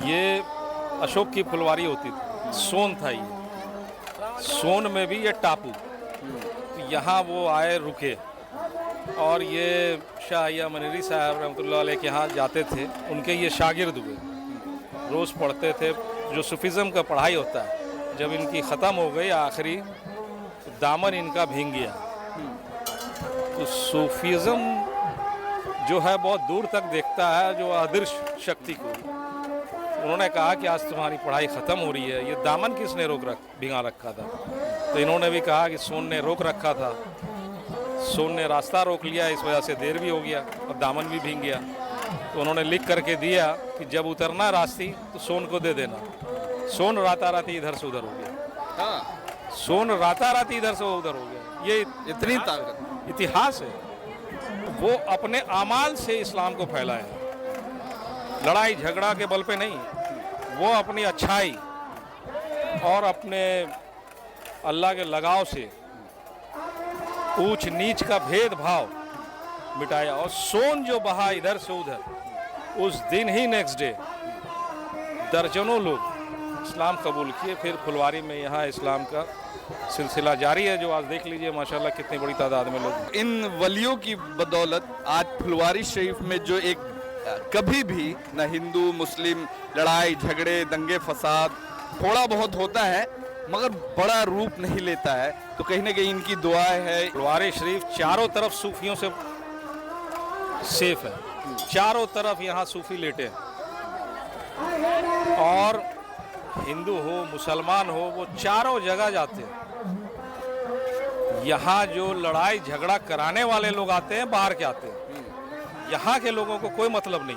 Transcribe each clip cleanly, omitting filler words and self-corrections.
ये अशोक की फुलवारी होती थी, सोन था ये। सोन में भी ये टापू, तो यहाँ वो आए रुके और ये शाह या मनीरी साहब रहमतुल्लाह अलैह के यहाँ जाते थे। उनके ये शागिर्द हुए, रोज़ पढ़ते थे। जो सूफिज़्म का पढ़ाई होता है, जब इनकी ख़त्म हो गई आखिरी, तो दामन इनका भीग गया। तो सूफिज़्म जो है बहुत दूर तक देखता है, जो अदृश्य शक्ति को। उन्होंने कहा कि आज तुम्हारी पढ़ाई ख़त्म हो रही है, ये दामन किसने भिगा रखा था? तो इन्होंने भी कहा कि सोन ने रोक रखा था, सोन ने रास्ता रोक लिया, इस वजह से देर भी हो गया और दामन भी भीग गया। तो उन्होंने लिख करके दिया कि जब उतरना रास्ती तो सोन को दे देना। सोन राताराती इधर से उधर हो गया। हाँ, सोन राताराती इधर से उधर हो गया। ये इतनी ताकत। इतिहास है। वो अपने आमाल से इस्लाम को फैलाया, लड़ाई झगड़ा के बल पे नहीं। वो अपनी अच्छाई और अपने अल्लाह के लगाव से ऊंच नीच का भेदभाव मिटाया। और सोन जो बहा इधर से उधर, उस दिन ही नेक्स्ट डे दर्जनों लोग इस्लाम कबूल किए। फिर फुलवारी में यहाँ इस्लाम का सिलसिला जारी है, जो आज देख लीजिए माशाल्लाह कितनी बड़ी तादाद में लोग। इन वलियों की बदौलत आज फुलवारी शरीफ में जो एक कभी भी न हिंदू मुस्लिम लड़ाई झगड़े दंगे फसाद थोड़ा बहुत होता है मगर बड़ा रूप नहीं लेता है, तो कहीं ना कहीं इनकी दुआएं है। फुलवारी शरीफ चारों तरफ सूफियों से सेफ है। चारों तरफ यहाँ सूफी लेटे हैं, और हिंदू हो मुसलमान हो, वो चारों जगह जाते हैं। यहाँ जो लड़ाई झगड़ा कराने वाले लोग आते हैं, बाहर के आते हैं, यहाँ के लोगों को कोई मतलब नहीं।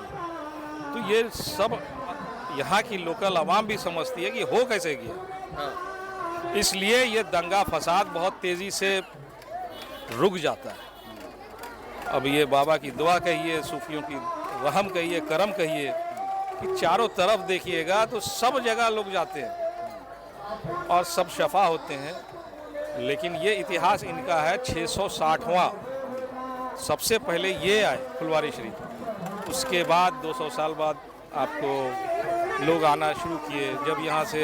तो ये सब यहाँ की लोकल आवाम भी समझती है कि हो कैसे गया। इसलिए ये दंगा फसाद बहुत तेज़ी से रुक जाता है। अब ये बाबा की दुआ कहिए, सूफियों की रहम कहिए, करम कहिए, कि चारों तरफ देखिएगा तो सब जगह लोग जाते हैं और सब शफा होते हैं। लेकिन ये इतिहास इनका है 660वां। सबसे पहले ये आए फुलवारी शरीफ, उसके बाद 200 साल बाद आपको लोग आना शुरू किए। जब यहाँ से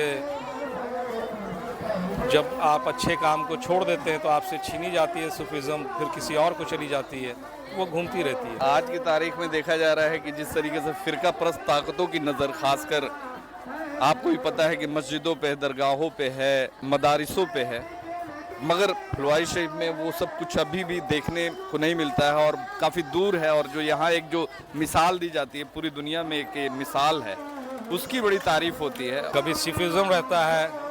जब आप अच्छे काम को छोड़ देते हैं तो आपसे छीनी जाती है सूफिज़्म, फिर किसी और को चली जाती है, वो घूमती रहती है। आज की तारीख में देखा जा रहा है कि जिस तरीके से फिरका परस्त ताकतों की नज़र खासकर आपको भी पता है कि मस्जिदों पे, दरगाहों पे है, मदारिसों पे है, मगर फुलवारी शरीफ में वो सब कुछ अभी भी देखने को नहीं मिलता है और काफ़ी दूर है। और जो यहाँ एक जो मिसाल दी जाती है पूरी दुनिया में एक मिसाल है, उसकी बड़ी तारीफ होती है। कभी सूफिज़्म रहता है,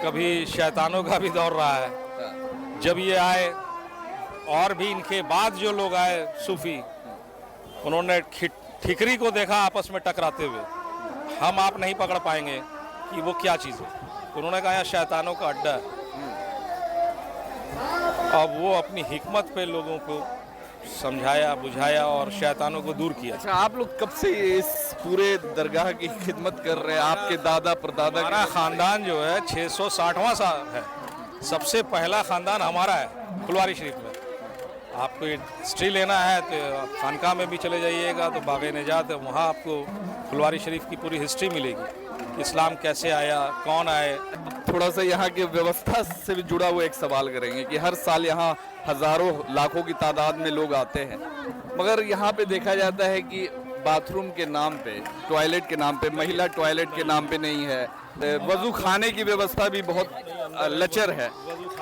कभी शैतानों का भी दौर रहा है। जब ये आए और भी इनके बाद जो लोग आए सूफी, उन्होंने ठिकरी को देखा आपस में टकराते हुए, हम आप नहीं पकड़ पाएंगे कि वो क्या चीज़ है। उन्होंने कहा यहाँ शैतानों का अड्डा है। अब वो अपनी हिकमत पे लोगों को समझाया बुझाया और शैतानों को दूर किया। अच्छा, आप लोग कब से इस पूरे दरगाह की खिदमत कर रहे हैं? आपके दादा परदादा? हमारा ख़ानदान जो है 660वां साल है। सबसे पहला ख़ानदान हमारा है फुलवारी शरीफ में। आपको हिस्ट्री लेना है तो खानका में भी चले जाइएगा, तो बाग़ निजात है, वहाँ आपको फुलवारी शरीफ की पूरी हिस्ट्री मिलेगी। इस्लाम कैसे आया, कौन आए। थोड़ा सा यहाँ की व्यवस्था से भी जुड़ा हुआ एक सवाल करेंगे कि हर साल यहाँ हज़ारों लाखों की तादाद में लोग आते हैं, मगर यहाँ पे देखा जाता है कि बाथरूम के नाम पे, टॉयलेट के नाम पे, महिला टॉयलेट के नाम पे नहीं है, वजू खाने की व्यवस्था भी बहुत लचर है।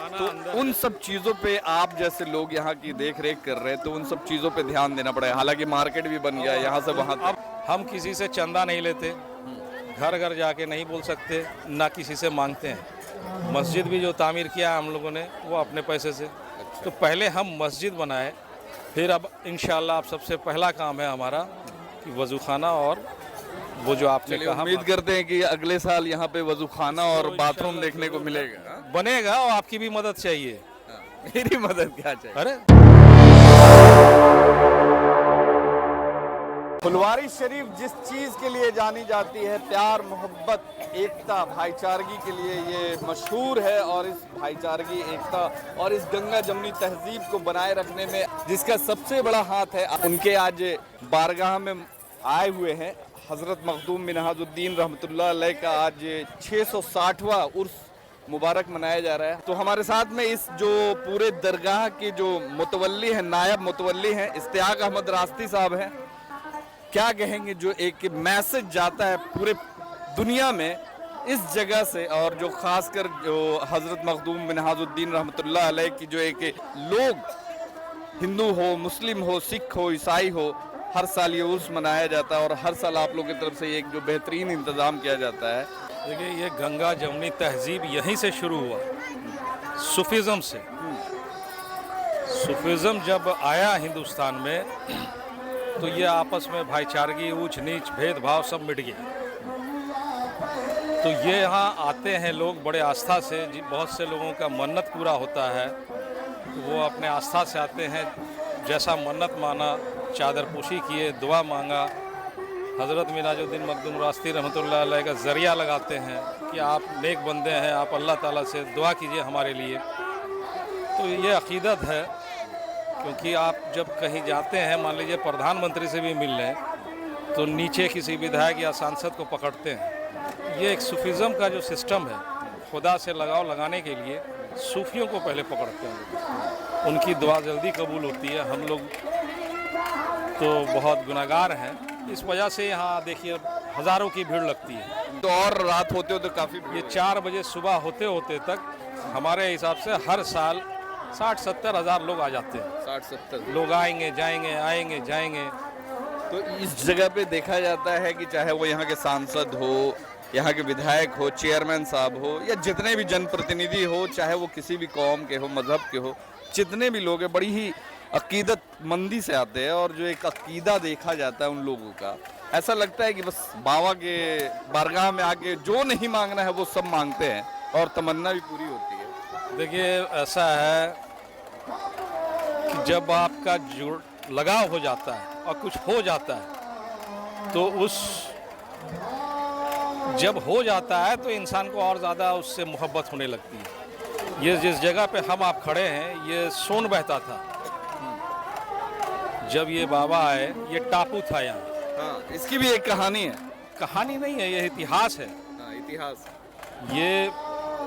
तो उन सब चीज़ों पे आप जैसे लोग यहाँ की देख रेख कर रहे हैं, तो उन सब चीज़ों पे ध्यान देना पड़ेगा। हालांकि मार्केट भी बन गया है यहाँ से वहाँ। अब हम किसी से चंदा नहीं लेते, घर घर जाके नहीं बोल सकते, ना किसी से मांगते हैं। मस्जिद भी जो तामीर किया हम लोगों ने वो अपने पैसे से। तो पहले हम मस्जिद बनाए, फिर अब इंशाअल्लाह अब सबसे पहला काम है हमारा कि वज़ू खाना और वो जो आपने कहा। उम्मीद करते हैं कि अगले साल यहाँ पे वज़ू खाना और बाथरूम देखने को मिलेगा। बनेगा, और आपकी भी मदद चाहिए। मेरी मदद क्या चाहिए? अरे फुलवारी शरीफ जिस चीज़ के लिए जानी जाती है, प्यार मोहब्बत एकता भाईचारगी के लिए ये मशहूर है, और इस भाईचारगी एकता और इस गंगा जमनी तहजीब को बनाए रखने में जिसका सबसे बड़ा हाथ है, उनके आज बारगाह में आए हुए हैं हज़रत मखदूम मिन्हाजुद्दीन रहमतुल्लाह अलैह का आज 660वां उर्स मुबारक मनाया जा रहा है। तो हमारे साथ में इस जो पूरे दरगाह के जो मुतवल्ली हैं, नायब मुतवल्ली हैं, इश्तियाक अहमद रास्ती साहब हैं। क्या कहेंगे जो एक मैसेज जाता है पूरे दुनिया में इस जगह से, और जो खासकर जो हज़रत मखदूम मिन्हाजुद्दीन रहमतुल्लाह अलैह की जो एक लोग हिंदू हो, मुस्लिम हो, सिख हो, ईसाई हो, हर साल ये उर्स मनाया जाता है और हर साल आप लोगों की तरफ से एक जो बेहतरीन इंतज़ाम किया जाता है। देखिए, ये गंगा जमुनी तहजीब यहीं से शुरू हुआ, सूफिज़म से। सूफिज़म जब आया हिंदुस्तान में तो ये आपस में भाईचारगी, ऊंच नीच, भेदभाव सब मिट गया। तो ये यहाँ आते हैं लोग बड़े आस्था से, बहुत से लोगों का मन्नत पूरा होता है, तो वो अपने आस्था से आते हैं, जैसा मन्नत माना, चादर पोशी किए, दुआ मांगा, हज़रत मिन्हाजुद्दीन मखदूम रास्ती रहमतुल्लाह अलैह का ज़रिया लगाते हैं कि आप नेक बंदे हैं, आप अल्लाह ताला से दुआ कीजिए हमारे लिए। तो ये अक़ीदत है, क्योंकि आप जब कहीं जाते हैं, मान लीजिए प्रधानमंत्री से भी मिल लें, तो नीचे किसी विधायक या सांसद को पकड़ते हैं। ये एक सूफिज़म का जो सिस्टम है, खुदा से लगाव लगाने के लिए सूफियों को पहले पकड़ते हैं, उनकी दुआ जल्दी कबूल होती है। हम लोग तो बहुत गुनाहगार हैं, इस वजह से यहाँ देखिए हज़ारों की भीड़ लगती है। तो और रात होते हो तो काफ़ी ये 4 बजे सुबह होते होते तक हमारे हिसाब से हर साल 60-70 हज़ार लोग आ जाते हैं। 60-70 लोग आएंगे जाएंगे, आएंगे जाएंगे। तो इस जगह पे देखा जाता है कि चाहे वो यहाँ के सांसद हो, यहाँ के विधायक हो, चेयरमैन साहब हो, या जितने भी जनप्रतिनिधि हो, चाहे वो किसी भी कौम के हो, मजहब के हो, जितने भी लोग हैं, बड़ी ही अकीदत मंदी से आते हैं। और जो एक अकीदा देखा जाता है उन लोगों का, ऐसा लगता है कि बस बाबा के बारगाह में आके जो नहीं मांगना है वो सब मांगते हैं और तमन्ना भी पूरी होती है। देखिए, ऐसा है कि जब आपका जुड़ लगाव हो जाता है और कुछ हो जाता है, तो जब हो जाता है तो इंसान को और ज़्यादा उससे मोहब्बत होने लगती है। ये जिस जगह पे हम आप खड़े हैं, ये सोन बहता था जब ये बाबा आए, ये टापू था यहाँ। हाँ, इसकी भी एक कहानी है। कहानी नहीं है, ये इतिहास है। हाँ, इतिहास। ये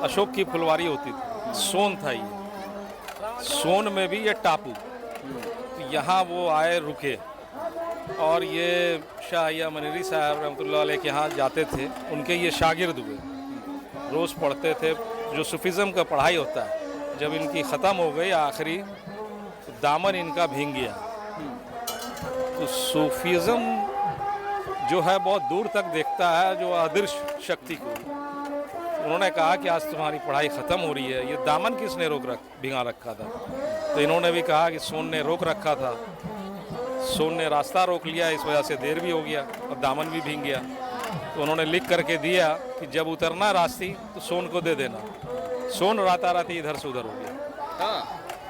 अशोक की फुलवारी होती थी, सोन था ये। सोन में भी ये टापू, तो यहाँ वो आए, रुके, और ये शाह मनीरी साहब रहमतुल्लाह अलैह के यहाँ जाते थे। उनके ये शागिर्द हुए, रोज़ पढ़ते थे। जो सूफिज़म का पढ़ाई होता है, जब इनकी ख़त्म हो गई आखिरी, तो दामन इनका भीग गया। तो सूफिज़म जो है बहुत दूर तक देखता है, जो अदृश्य शक्ति को। उन्होंने कहा कि आज तुम्हारी पढ़ाई ख़त्म हो रही है, ये दामन किसने भिगा रखा था? तो इन्होंने भी कहा कि सोन ने रोक रखा था, सोन ने रास्ता रोक लिया, इस वजह से देर भी हो गया और दामन भी भीग गया। तो उन्होंने लिख करके दिया कि जब उतरना रास्ती तो सोन को दे देना। सोन राताराती इधर से उधर हो गया। हाँ,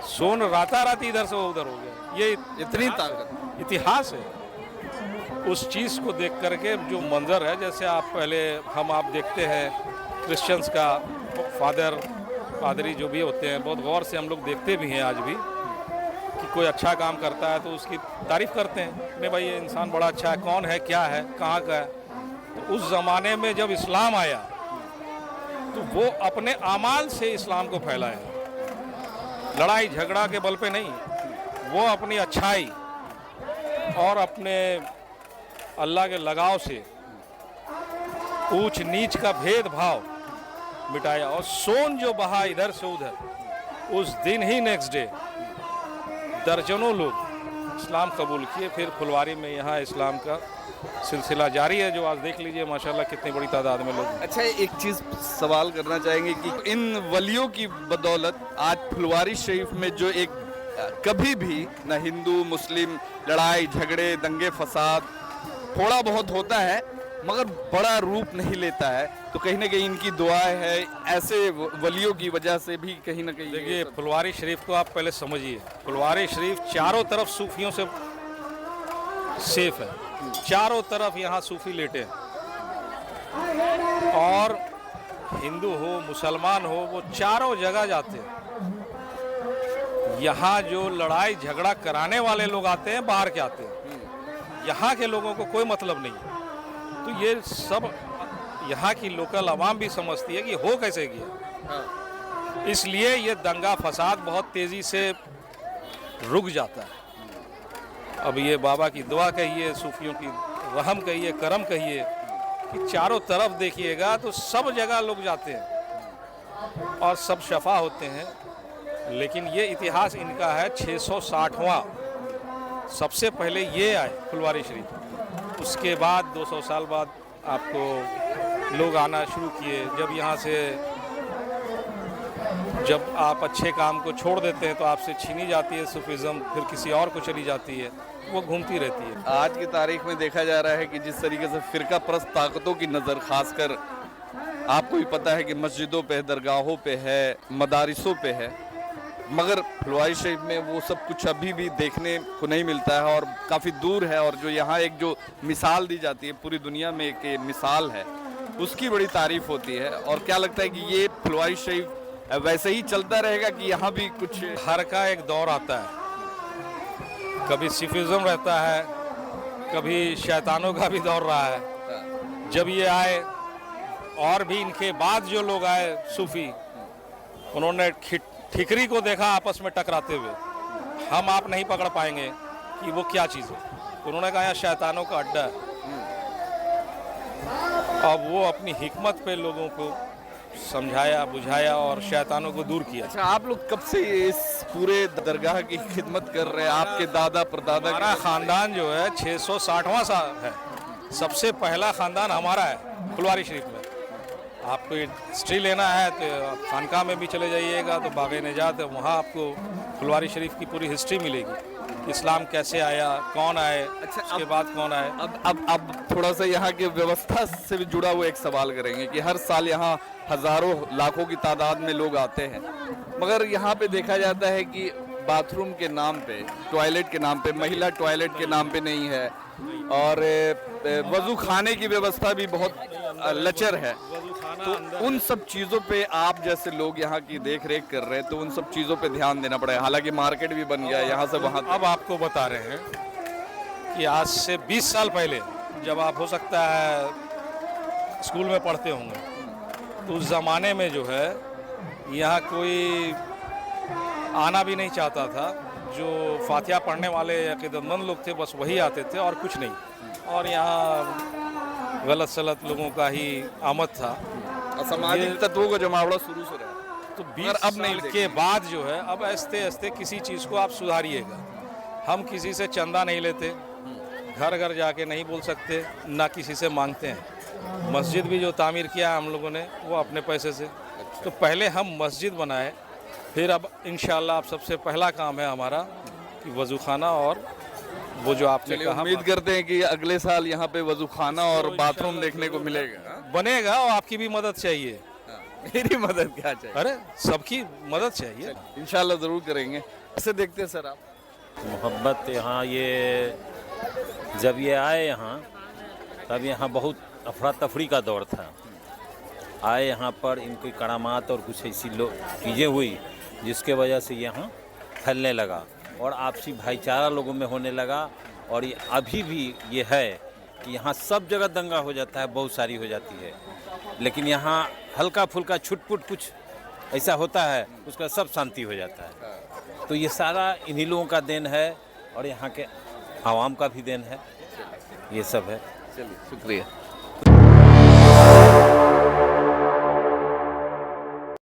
सोन राताराती इधर से उधर हो गया। ये इतनी ताकत, इतिहास है। उस चीज़ को देख करके जो मंजर है, जैसे आप आप देखते हैं क्रिश्चियंस का पादरी जो भी होते हैं, बहुत गौर से हम लोग देखते भी हैं आज भी, कि कोई अच्छा काम करता है तो उसकी तारीफ़ करते हैं, नहीं भाई ये इंसान बड़ा अच्छा है, कौन है, क्या है, कहाँ का है। तो उस ज़माने में जब इस्लाम आया तो वो अपने आमाल से इस्लाम को फैलाया, लड़ाई झगड़ा के बल पे नहीं। वो अपनी अच्छाई और अपने अल्लाह के लगाव से ऊंच नीच का भेदभाव मिटाया। और सोन जो बहा इधर से उधर, उस दिन ही नेक्स्ट डे दर्जनों लोग इस्लाम कबूल किए। फिर फुलवारी में यहाँ इस्लाम का सिलसिला जारी है, जो आज देख लीजिए माशाल्लाह कितनी बड़ी तादाद में लोग। अच्छा, एक चीज़ सवाल करना चाहेंगे कि इन वलियों की बदौलत आज फुलवारी शरीफ में जो एक कभी भी न हिंदू मुस्लिम लड़ाई झगड़े दंगे फसाद थोड़ा बहुत होता है मगर बड़ा रूप नहीं लेता है, तो कहीं ना कहीं इनकी दुआएं है, ऐसे वलियों की वजह से भी कहीं ना कहीं। देखिए, फुलवारी शरीफ को आप पहले समझिए। फुलवारी शरीफ चारों तरफ सूफियों से सेफ है, चारों तरफ यहाँ सूफी लेटे हैं, और हिंदू हो मुसलमान हो वो चारों जगह जाते हैं। यहाँ जो लड़ाई झगड़ा कराने वाले लोग आते हैं, बाहर के आते हैं, यहाँ के लोगों को कोई मतलब नहीं है। तो ये सब यहाँ की लोकल आवाम भी समझती है कि हो कैसे गया। इसलिए ये दंगा फसाद बहुत तेज़ी से रुक जाता है। अब ये बाबा की दुआ कहिए, सूफियों की रहम कहिए, करम कहिए, कि चारों तरफ देखिएगा तो सब जगह लोग जाते हैं और सब शफा होते हैं। लेकिन ये इतिहास इनका है 660वां। सबसे पहले ये आए फुलवारी शरीफ, उसके बाद 200 साल बाद आपको लोग आना शुरू किए। जब आप अच्छे काम को छोड़ देते हैं तो आपसे छीनी जाती है सूफिज़्म, फिर किसी और को चली जाती है, वो घूमती रहती है। आज की तारीख में देखा जा रहा है कि जिस तरीके से फ़िरका परस्त ताकतों की नज़र खासकर आपको भी पता है कि मस्जिदों पे, दरगाहों पे है, मदारिसों पे है, मगर फुलवारी शरीफ में वो सब कुछ अभी भी देखने को नहीं मिलता है और काफ़ी दूर है। और जो यहाँ एक जो मिसाल दी जाती है पूरी दुनिया में एक मिसाल है, उसकी बड़ी तारीफ होती है। और क्या लगता है कि ये फुलवारी शरीफ वैसे ही चलता रहेगा कि यहाँ भी कुछ हर का एक दौर आता है, कभी सूफिज़्म रहता है, कभी शैतानों का भी दौर रहा है। जब ये आए और भी इनके बाद जो लोग आए सूफी, उन्होंने ठिकरी को देखा आपस में टकराते हुए, हम आप नहीं पकड़ पाएंगे कि वो क्या चीज़ है। उन्होंने कहा यहाँ शैतानों का अड्डा है। अब वो अपनी हिकमत पे लोगों को समझाया, बुझाया और शैतानों को दूर किया। अच्छा, आप लोग कब से इस पूरे दरगाह की खिदमत कर रहे हैं? आपके दादा परदादा? हमारा ख़ानदान जो है 660वां साल है। सबसे पहला ख़ानदान हमारा है फुलवारी शरीफ में। आपको हिस्ट्री लेना है तो खानका में भी चले जाइएगा तो बाग़े निजात है, वहाँ आपको फुलवारी शरीफ की पूरी हिस्ट्री मिलेगी। इस्लाम कैसे आया, कौन आए, अच्छा, उसके बाद कौन आए। अब थोड़ा सा यहाँ की व्यवस्था से भी जुड़ा हुआ एक सवाल करेंगे कि हर साल यहाँ हजारों लाखों की तादाद में लोग आते हैं, मगर यहाँ पे देखा जाता है कि बाथरूम के नाम पे, टॉयलेट के नाम पे, महिला टॉयलेट के नाम पे नहीं है और वजू खाने की व्यवस्था भी बहुत लचर है। तो उन सब चीज़ों पे आप जैसे लोग यहाँ की देख रेख कर रहे हैं, तो उन सब चीज़ों पे ध्यान देना पड़ेगा। हालांकि मार्केट भी बन गया है यहाँ से वहाँ। अब आपको बता रहे हैं कि आज से 20 साल पहले, जब आप हो सकता है स्कूल में पढ़ते होंगे, तो उस ज़माने में जो है यहाँ कोई आना भी नहीं चाहता था। जो फातिहा पढ़ने वाले अक़ीदतमंद लोग थे बस वही आते थे और कुछ नहीं। और यहाँ गलत सलत लोगों का ही आमद था, असामाजिक तत्वों का जमावड़ा शुरू से रहा। तो 20 अब नहीं के बाद जो है, अब आस्ते आस्ते किसी चीज़ को आप सुधारिएगा। हम किसी से चंदा नहीं लेते, घर घर जाके नहीं बोल सकते, ना किसी से मांगते हैं। मस्जिद भी जो तामीर किया हम लोगों ने वो अपने पैसे से। तो पहले हम मस्जिद बनाए, फिर अब इंशाअल्लाह अब सबसे पहला काम है हमारा कि वज़ू खाना और वो जो आपने कहा। उम्मीद करते हैं कि अगले साल यहाँ पे वज़ू खाना और बाथरूम देखने को मिलेगा। बनेगा और आपकी भी मदद चाहिए। मेरी मदद क्या चाहिए? अरे सबकी मदद चाहिए। इंशाल्लाह ज़रूर करेंगे। ऐसे देखते हैं सर आप? मोहब्बत यहाँ ये जब ये आए यहाँ, तब यहाँ बहुत अफरा तफरी का दौर था। आए यहाँ पर इनकी करामात और कुछ ऐसी चीज़ें हुई जिसके वजह से यहाँ फैलने लगा और आपसी भाईचारा लोगों में होने लगा। और ये अभी भी ये है कि यहाँ सब जगह दंगा हो जाता है, बहुत सारी हो जाती है, लेकिन यहाँ हल्का फुल्का छुटपुट कुछ ऐसा होता है, उसका सब शांति हो जाता है। तो ये सारा इन्हीं लोगों का देन है और यहाँ के आवाम का भी देन है, ये सब है। चलिए, शुक्रिया।